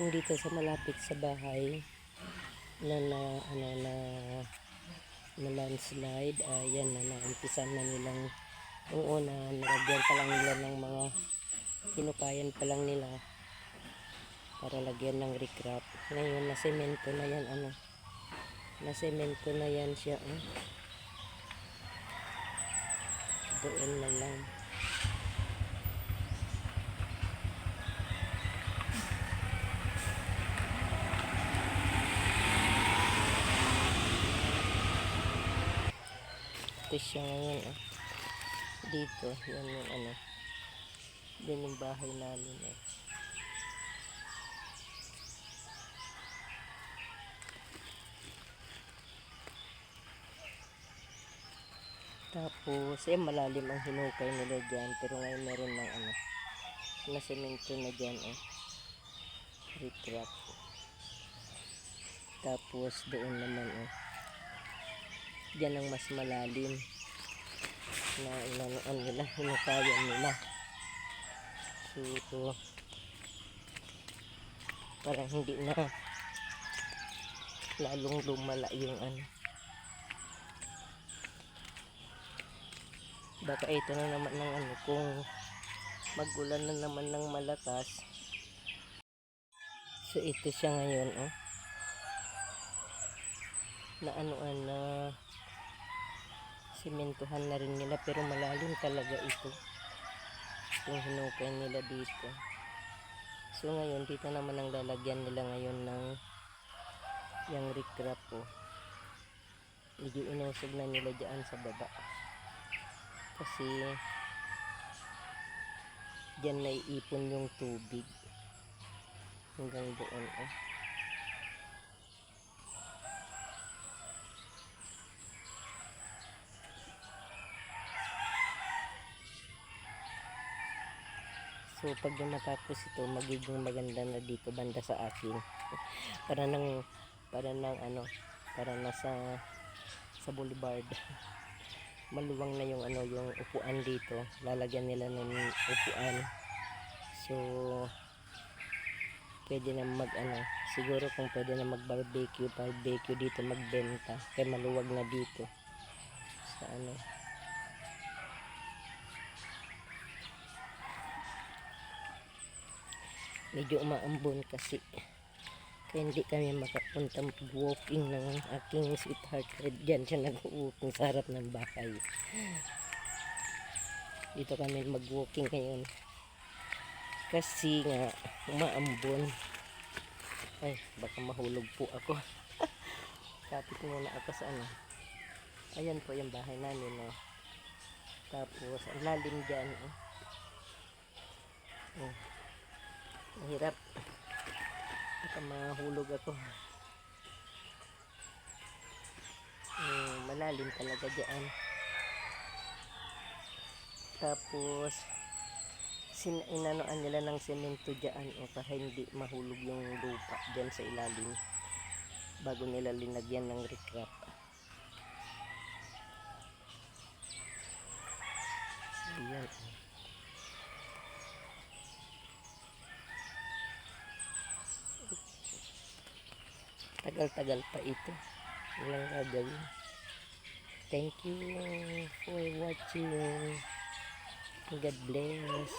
yung dito sa malapit sa bahay na landslide, ayan na naumpisan na nilang yung una, nalagyan pa lang nila ng mga hinukayan pa lang nila para lagyan ng recrap. Ngayon na semento na yan, na semento na yan siya, doon na lang. Ito siya ngayon, dito, yan yung din yung bahay namin, Tapos, malalim ang hinukay nila dyan, pero ngayon meron ng na semento na dyan, recrap. Tapos, doon naman, dyan ang mas malalim na inanuan nila, hinukayan nila. So, parang hindi na lalong lumala yung baka ito na naman ng kung magulan na naman ng malakas. So, ito siya ngayon, na simentuhan na rin nila, pero malalim talaga ito yung hinukay nila dito. So ngayon dito naman ang lalagyan nila ngayon ng yung recrap, medyo inusog na nila dyan sa baba kasi dyan naiipon yung tubig hanggang doon, So pag matapos ito, magiging maganda na dito banda sa akin. para nasa boulevard. Maluwang na yung yung upuan dito. Lalagyan nila ng upuan. So pwede na siguro kung pwede na barbecue dito, magbenta. Kaya maluwag na dito. Sa medyo umaambon kasi kaya hindi kami makapunta mag-walking ng aking sweetheart. Diyan siya nag-walking sa harap ng bahay. Dito kami mag-walking ngayon kasi nga umaambon. Ay, baka mahulog po ako. Kapit muna ako sa ayan po yung bahay namin, tapos ang lalim dyan, mahirap, baka mahulog ako. Malalim talaga dyan. Tapos inanoan nila ng semento dyan, para hindi mahulog yung lupa dyan sa ilalim bago nila linagyan ng recrap. Ayan. Tagal-tagal pa ito. Walang gagawin. Thank you for watching. God bless.